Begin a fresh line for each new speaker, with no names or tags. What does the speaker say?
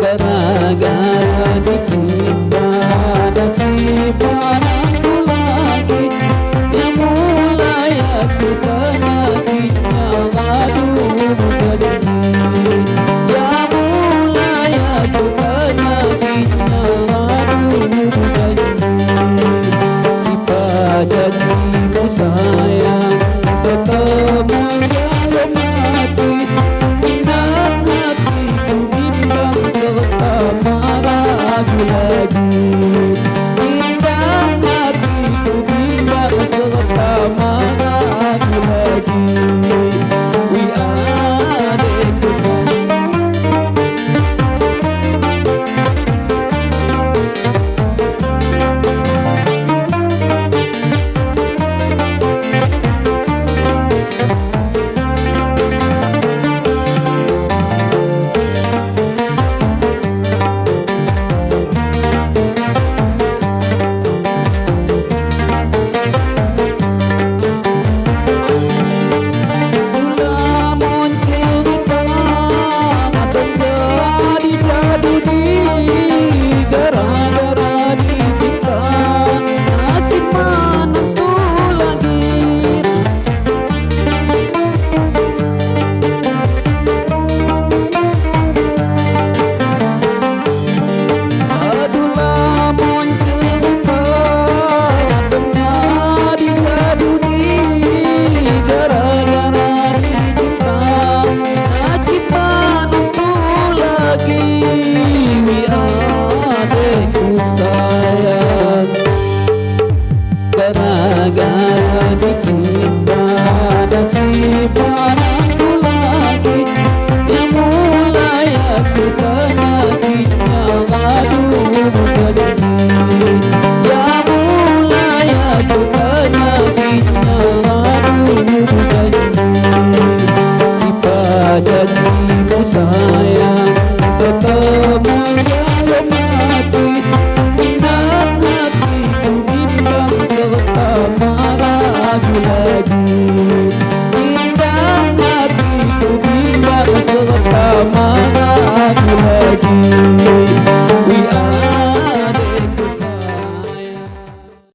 Gara-gara dicinta nasib anakku lagi, yang mulai aku penyakitnya aduh jadi, yang mulai aku penyakitnya aduh jadi. Dipajanimu sayang setelah kalau mati, ingat hatiku bimbang serta ragu lagi, ingat hatiku bimbang serta ragu lagi. Wi adekku sayang, gara-gara dicinta nasib anakku lagi, yang mulai aku penyakitnya aduh jadi, yang mulai aku penyakitnya aduh jadi. Dipajanimu sayang